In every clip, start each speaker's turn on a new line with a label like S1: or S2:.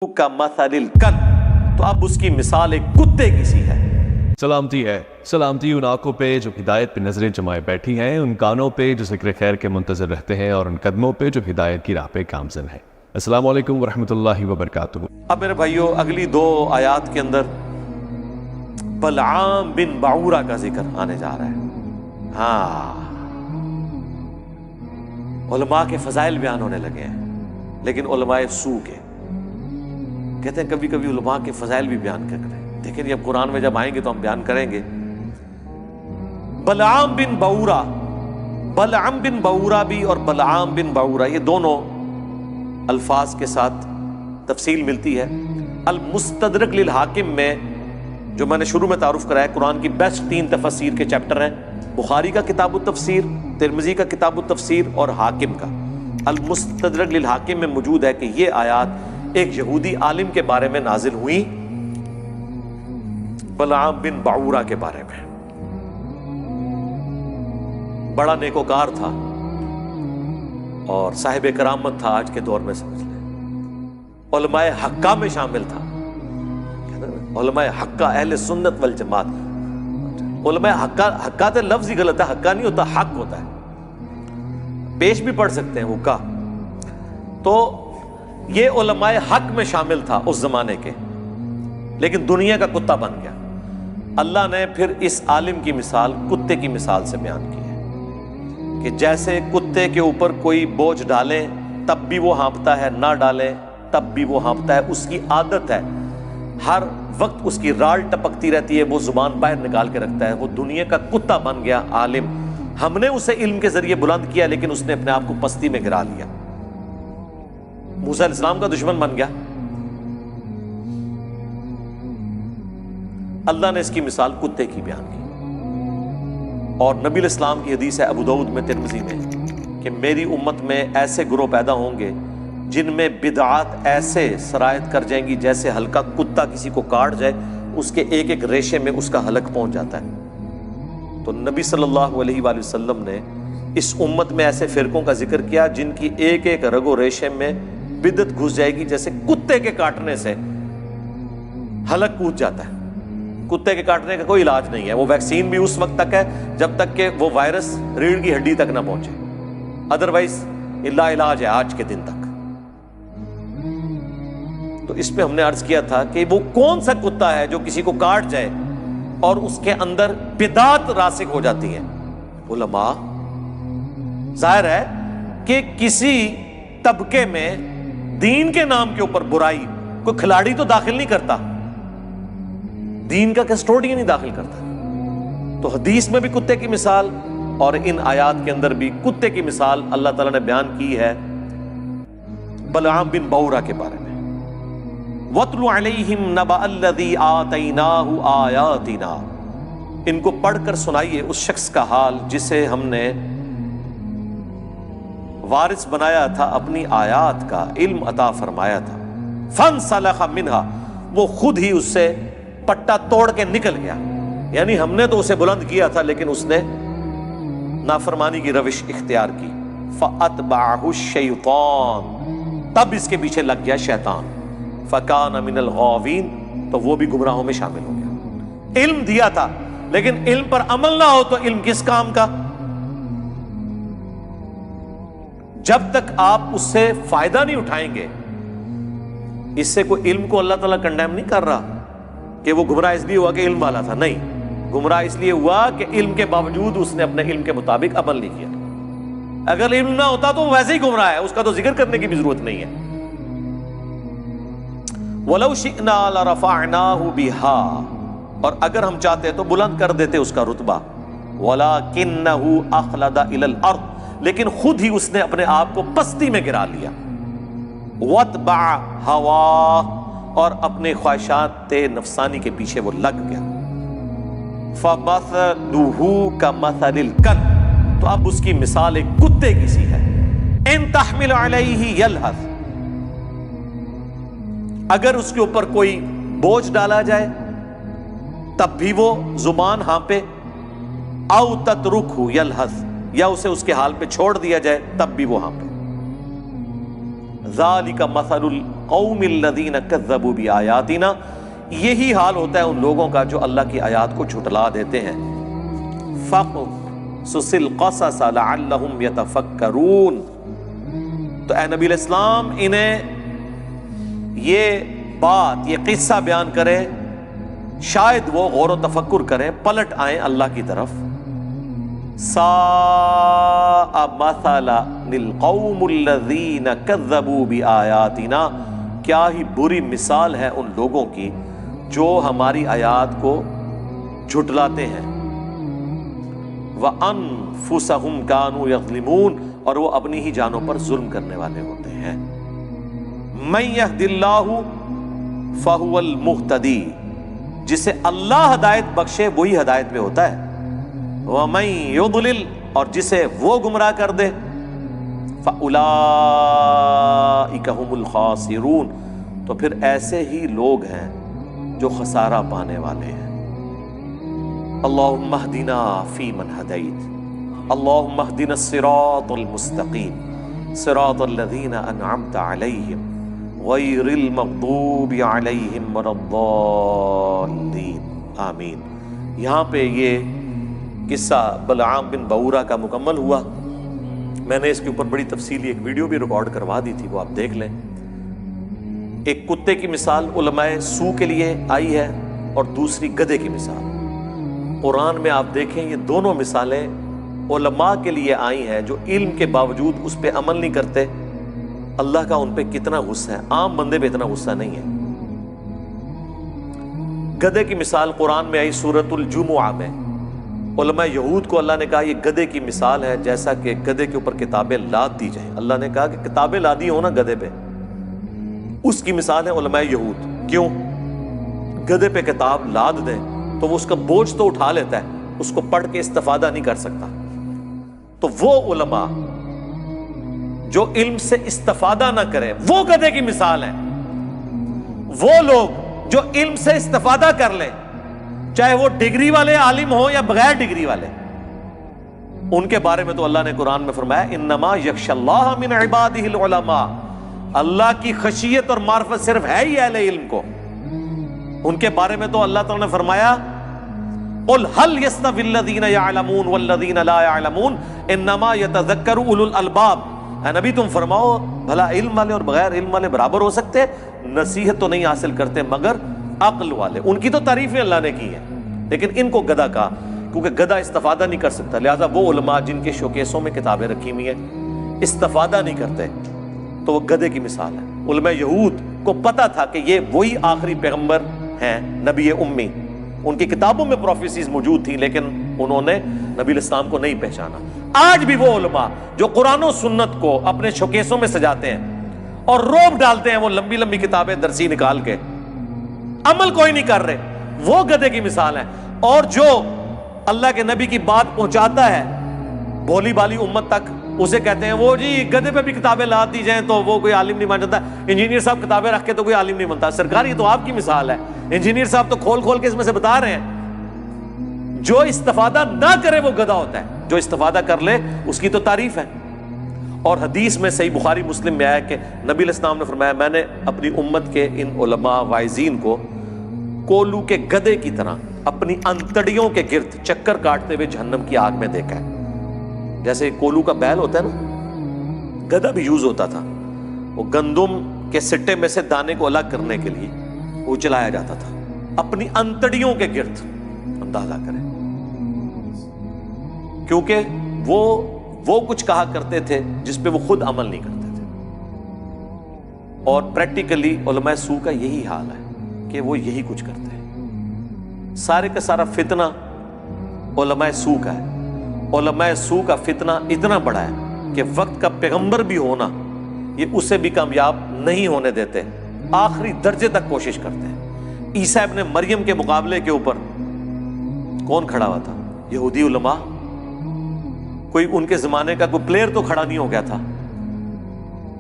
S1: کا مثل الکلب، تو اب اس کی مثال ایک کتے کی سی ہے۔
S2: سلامتی ہے، سلامتی ان آنکھوں پہ جو ہدایت پہ نظریں جمائے بیٹھی ہیں، ان کانوں پہ جو ذکر خیر کے منتظر رہتے ہیں، اور ان قدموں پہ جو ہدایت کی راہ پہ گامزن ہیں۔ السلام علیکم ورحمۃ اللہ وبرکاتہ۔
S1: اب میرے بھائیو، اگلی دو آیات کے اندر بلعام بن بعورہ کا ذکر آنے جا رہا ہے۔ ہاں، علماء کے فضائل بیان ہونے لگے ہیں، لیکن علماء سو کے کہتے ہیں کبھی کبھی علماء کے فضائل بھی بیان کریں۔ دیکھیں یہ اب قرآن میں جب آئیں گے تو ہم بیان کریں گے۔ بلعام بن بعورہ، بلعام بن بعورہ بھی اور بلعام بن بعورہ، یہ دونوں الفاظ کے ساتھ تفصیل ملتی ہے۔ المستدرک للحاکم میں جو میں نے شروع میں تعارف کرایا، قرآن کی بیسٹ 3 تفسیر کے چیپٹر ہیں، بخاری کا کتاب التفسیر، ترمذی کا کتاب التفسیر اور حاکم کا۔ المستدرک للحاکم میں موجود ہے کہ یہ آیات ایک یہودی عالم کے بارے میں نازل ہوئی، بلعام بن بعورہ کے بارے میں۔ بڑا نیکوکار تھا اور صاحب کرامت تھا، آج کے دور میں سمجھ لیں علماء حقہ میں شامل تھا۔ علماء حقہ، اہل سنت والجماعت۔ علماء حقہ تو لفظ ہی غلط ہے، حقہ نہیں ہوتا، حق ہوتا ہے، پیش بھی پڑھ سکتے ہیں حقہ۔ تو یہ علماء حق میں شامل تھا اس زمانے کے، لیکن دنیا کا کتا بن گیا۔ اللہ نے پھر اس عالم کی مثال کتے کی مثال سے بیان کی ہے کہ جیسے کتے کے اوپر کوئی بوجھ ڈالیں تب بھی وہ ہانپتا ہے، نہ ڈالیں تب بھی وہ ہانپتا ہے، اس کی عادت ہے، ہر وقت اس کی راڑ ٹپکتی رہتی ہے، وہ زبان باہر نکال کے رکھتا ہے۔ وہ دنیا کا کتا بن گیا عالم۔ ہم نے اسے علم کے ذریعے بلند کیا، لیکن اس نے اپنے آپ کو پستی میں گرا لیا، موسیٰ علیہ السلام کا دشمن بن گیا۔ اللہ نے اس کی مثال کتے کی بیان کی، اور نبی علیہ السلام کی حدیث ہے ابو داؤد میں، ترمذی میں، کہ میری امت میں ایسے گروہ پیدا ہوں گے جن میں بدعات ایسے سرایت کر جائیں گی جیسے ہلکا کتا کسی کو کاٹ جائے، اس کے ایک ایک ریشے میں اس کا حلق پہنچ جاتا ہے۔ تو نبی صلی اللہ علیہ وآلہ وسلم نے اس امت میں ایسے فرقوں کا ذکر کیا جن کی ایک ایک رگ و ریشے میں بدعت گھس جائے گی، جیسے کتے کے کاٹنے سے حلق کود جاتا ہے۔ کتے کے کاٹنے کا کوئی علاج نہیں ہے، وہ ویکسین بھی اس وقت تک ہے جب تک کہ وہ وائرس ریڑھ کی ہڈی تک نہ پہنچے، ادروائز اللہ علاج ہے آج کے دن تک۔ تو اس پہ ہم نے عرض کیا تھا کہ وہ کون سا کتا ہے جو کسی کو کاٹ جائے اور اس کے اندر بدعات راسخ ہو جاتی ہیں؟ علماء، ظاہر ہے کہ کسی طبقے میں دین کے نام کے اوپر برائی کوئی کھلاڑی تو داخل نہیں کرتا، دین کا کسٹوڈین نہیں داخل کرتا۔ تو حدیث میں بھی کتے کی مثال اور ان آیات کے اندر بھی کتے کی مثال اللہ تعالیٰ نے بیان کی ہے بلعام بن بعورہ کے بارے میں۔ وَاتْلُ عَلَيْهِمْ نَبَأَ الَّذِي آتَيْنَاهُ آيَاتِنَا، ان کو پڑھ کر سنائیے اس شخص کا حال جسے ہم نے وارث بنایا تھا، اپنی آیات کا علم عطا فرمایا تھا۔ فَانْسَلَخَ مِنْهَا، وہ خود ہی اس سے پٹا توڑ کے نکل گیا، یعنی ہم نے تو اسے بلند کیا تھا لیکن اس نے نافرمانی کی روش اختیار کی۔ فَأَتْبَعَهُ الشَّيْطَانُ، تب اس کے پیچھے لگ گیا شیطان۔ فَكَانَ مِنَ الْغَاوِينَ، تو وہ بھی گمراہوں میں شامل ہو گیا۔ علم دیا تھا لیکن علم پر عمل نہ ہو تو علم کس کام کا؟ جب تک آپ اس سے فائدہ نہیں اٹھائیں گے، اس سے کوئی علم کو اللہ تعالیٰ کنڈیم نہیں کر رہا کہ وہ گمراہ اس لیے ہوا کہ علم والا تھا، نہیں، گمراہ اس لیے ہوا کہ علم کے باوجود اس نے اپنے علم کے مطابق عمل نہیں کیا۔ اگر علم نہ ہوتا تو وہ ویسے ہی گمراہ ہے، اس کا تو ذکر کرنے کی بھی ضرورت نہیں ہے۔ وَلَوْ شِئْنَا لَرَفَعْنَاهُ بِهَا، اور اگر ہم چاہتے تو بلند کر دیتے اس کا رتبہ۔ وَلَكِنَّهُ أَخْلَدَ إِلَى الْأَرْضِ، لیکن خود ہی اس نے اپنے آپ کو پستی میں گرا لیا۔ وَاتْبَعَ هَوَاهُ، اور اپنے خواہشات نفسانی کے پیچھے وہ لگ گیا۔ فَمَثَلُهُ كَمَثَلِ الْكَلْبِ، تو اب اس کی مثال ایک کتے کی سی ہے۔ إِن تَحْمِلْ عَلَيْهِ يَلْهَثْ، اگر اس کے اوپر کوئی بوجھ ڈالا جائے تب بھی وہ زبان ہانپے، او تترکہ یلہث، یا اسے اس کے حال پہ چھوڑ دیا جائے تب بھی وہ ہانپے۔ ذالک مثل القوم الذین کذبوا بآیاتنا، یہی حال ہوتا ہے ان لوگوں کا جو اللہ کی آیات کو جھٹلا دیتے ہیں. فقصص القصص لعلہم یتفکرون، تو اے نبی علیہ السلام انہیں یہ بات، یہ قصہ بیان کرے، شاید وہ غور و تفکر کریں، پلٹ آئیں اللہ کی طرف. ساء مثلا للقوم الذین کذبوا بآیاتنا، کیا ہی بری مثال ہے ان لوگوں کی جو ہماری آیات کو جھٹلاتے ہیں. وَأَنفُسَهُمْ كَانُوا يَظْلِمُونَ، اور وہ اپنی ہی جانوں پر ظلم کرنے والے ہوتے ہیں. مَن يَهْدِ اللَّهُ فَهُوَ الْمُهْتَدِي، جسے اللہ ہدایت بخشے وہی ہدایت پہ ہوتا ہے. وَمَن يُضْلِلْ، اور جسے وہ گمراہ کر دے، فَأُولَئِكَ هُمُ الْخَاسِرُونَ، تو پھر ایسے ہی لوگ ہیں جو خسارہ پانے والے ہیں. اللہم اہدنا فیمن ہدیت، اللہم اہدنا الصراط المستقیم، صراط الذین انعمت علیہم غیر المغضوب علیہم ولا الضالین، آمین. یہاں پہ یہ قصہ بلعام بن بعورہ کا مکمل ہوا. میں نے اس کے اوپر بڑی تفصیلی ایک ویڈیو بھی ریکارڈ کروا دی تھی، وہ آپ دیکھ لیں. ایک کتے کی مثال علماء سو کے لیے آئی ہے اور دوسری گدھے کی مثال. قرآن میں آپ دیکھیں یہ دونوں مثالیں علماء کے لیے آئی ہیں جو علم کے باوجود اس پہ عمل نہیں کرتے. اللہ کا ان پہ کتنا غصہ ہے، عام بندے پہ اتنا غصہ نہیں ہے. گدھے کی مثال قرآن میں آئی سورۃ الجمعہ میں. علماء یہود کو اللہ نے کہا یہ گدھے کی مثال ہے، جیسا کہ گدھے کے اوپر کتابیں لاد دی جائیں. اللہ نے کہا کہ کتابیں لادی ہو نا گدھے پہ، اس کی مثال ہے علماء یہود. کیوں؟ گدھے پہ کتاب لاد دیں تو وہ اس کا بوجھ تو اٹھا لیتا ہے، اس کو پڑھ کے استفادہ نہیں کر سکتا. تو وہ علماء جو علم سے استفادہ نہ کریں وہ گدھے کی مثال ہے. وہ لوگ جو علم سے استفادہ کر لیں، چاہے وہ ڈگری والے عالم ہوں یا بغیر ڈگری والے، ان کے بارے میں تو اللہ نے قرآن میں فرمایا انما یخشی اللہ من عبادہ العلماء، اللہ کی خشیت اور معرفت صرف ہے ہی اہل علم کو. ان کے بارے میں تو اللہ تعالیٰ نے فرمایا قل هل يستوي الذين يعلمون والذين لا يعلمون انما يتذكر اولو الالباب. اے نبی تم فرماؤ بھلا علم والے اور بغیر علم والے برابر ہو سکتے؟ نصیحت تو نہیں حاصل کرتے مگر عقل والے. ان کی تو تعریفیں اللہ نے کی ہیں، لیکن ان کو گدھا کہا کیونکہ گدھا استفادہ نہیں کر سکتا. لہٰذا وہ علماء جن کے شوکیسوں میں کتابیں رکھی ہوئی ہیں استفادہ نہیں کرتے تو وہ گدھے کی مثال ہے. علماء یہود کو پتا تھا کہ یہ وہی آخری پیغمبر ہیں، نبی امی. ان کی کتابوں میں پروفیسیز موجود تھیں لیکن انہوں نے نبی الاسلام کو نہیں پہچانا. آج بھی وہ علماء جو قرآن و سنت کو اپنے شوکیسوں میں سجاتے ہیں اور روب ڈالتے ہیں وہ لمبی لمبی کتابیں درسی نکال کے، عمل کوئی نہیں کر رہے، وہ گدھے کی مثال ہے. اور جو اللہ کے نبی کی بات پہنچاتا ہے بھولی بالی امت تک، اسے کہتے ہیں وہ جی گدھے پہ بھی کتابیں لا دی جائیں تو وہ کوئی عالم نہیں بن جاتا. انجینئر صاحب کتابیں رکھ کے تو کوئی عالم نہیں بنتا. سرکار یہ تو آپ کی مثال ہے. انجینئر صاحب تو کھول کھول کے اس میں سے بتا رہے ہیں جو استفادہ نہ کرے وہ گدھا ہوتا ہے، جو استفادہ کر لے اس کی تو تعریف ہے. اور حدیث میں صحیح بخاری مسلم میں آیا کہ نبی علیہ السلام نے فرمایا میں نے اپنی امت کے ان علماء واعظین کو کولو کے گدھے کی طرح اپنی انتڑیوں کے گرد چکر کاٹتے ہوئے جہنم کی آگ میں دیکھا ہے. جیسے کولو کا بیل ہوتا ہے نا، گدھا بھی یوز ہوتا تھا. وہ گندم کے سٹے میں سے دانے کو الگ کرنے کے لیے وہ چلایا جاتا تھا اپنی انتڑیوں کے گرد. اندازہ کریں، کیونکہ وہ کچھ کہا کرتے تھے جس پہ وہ خود عمل نہیں کرتے تھے. اور پریکٹیکلی علماء سو کا یہی حال ہے کہ وہ یہی کچھ کرتے ہیں. سارے کا سارا فتنہ علماء سو کا ہے. علماء سو کا فتنہ اتنا بڑا ہے کہ وقت کا پیغمبر بھی ہونا یہ اسے بھی کامیاب نہیں ہونے دیتے، آخری درجے تک کوشش کرتے ہیں. عیسیٰ ابن مریم کے مقابلے کے اوپر کون کھڑا ہوا تھا؟ یہودی علماء. کوئی ان کے زمانے کا کوئی پلیئر تو کھڑا نہیں ہو گیا تھا،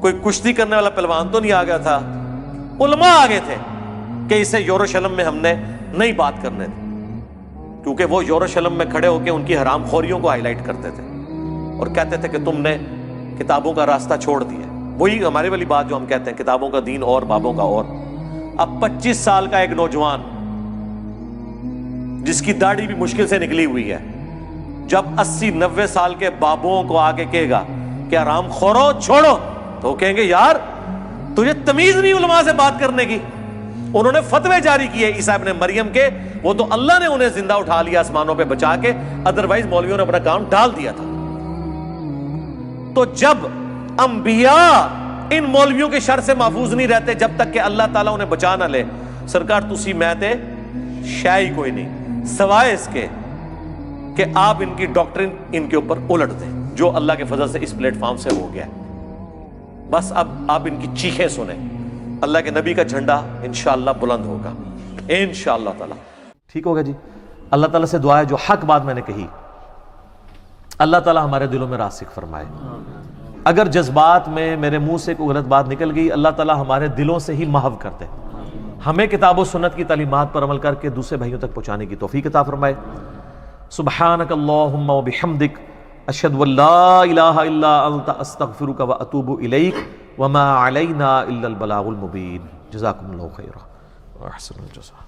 S1: کوئی کشتی کرنے والا پہلوان تو نہیں آ گیا تھا. علماء آگے تھے کہ اسے یروشلم میں ہم نے نہیں بات کرنے دی، کیونکہ وہ یروشلم میں کھڑے ہو کے ان کی حرام خوریوں کو ہائی لائٹ کرتے تھے اور کہتے تھے کہ تم نے کتابوں کا راستہ چھوڑ دیا. وہی ہمارے والی بات جو ہم کہتے ہیں کتابوں کا دین اور بابوں کا اور. اب 25 سال کا ایک نوجوان جس کی داڑھی بھی مشکل سے نکلی ہوئی ہے، جب 80-90 سال کے بابوں کو آگے کہے گا کہ حرام خورو چھوڑو، تو کہیں گے یار تجھے تمیز نہیں علماء سے بات کرنے کی. انہوں نے فتوے جاری کیے عیسیٰ ابن مریم کے، وہ تو اللہ نے انہیں زندہ اٹھا لیا آسمانوں پہ بچا کے، ادروائز مولویوں نے اپنا کام ڈال دیا تھا. تو جب انبیاء ان مولویوں کے شر سے محفوظ نہیں رہتے جب تک کہ اللہ تعالیٰ انہیں بچا نہ لے، سرکار تسی میں تے شاہی کوئی نہیں سوائے اس کے کہ آپ ان کی ڈاکٹرن ان کے اوپر الٹ دیں، جو اللہ کے فضل سے اس پلیٹ فارم سے ہو گیا ہے. بس اب آپ ان کی چیخیں سنیں، اللہ کے نبی کا جھنڈا انشاءاللہ بلند ہوگا انشاءاللہ تعالی. ٹھیک ہوگا جی. اللہ تعالیٰ سے دعا ہے جو حق بات میں نے کہی اللہ تعالیٰ ہمارے دلوں میں راسخ فرمائے. اگر جذبات میں میرے منہ سے کوئی غلط بات نکل گئی اللہ تعالیٰ ہمارے دلوں سے ہی محو کر دے. ہمیں کتاب و سنت کی تعلیمات پر عمل کر کے دوسرے بھائیوں تک پہنچانے کی توفیق عطا فرمائے. سبحانک اللہم و بحمدک اشہد ان لا الہ الا انت استغفرک و اتوب الیک وما علینا الا البلاغ المبین. جزاکم اللہ خیرا و احسن الجزاء.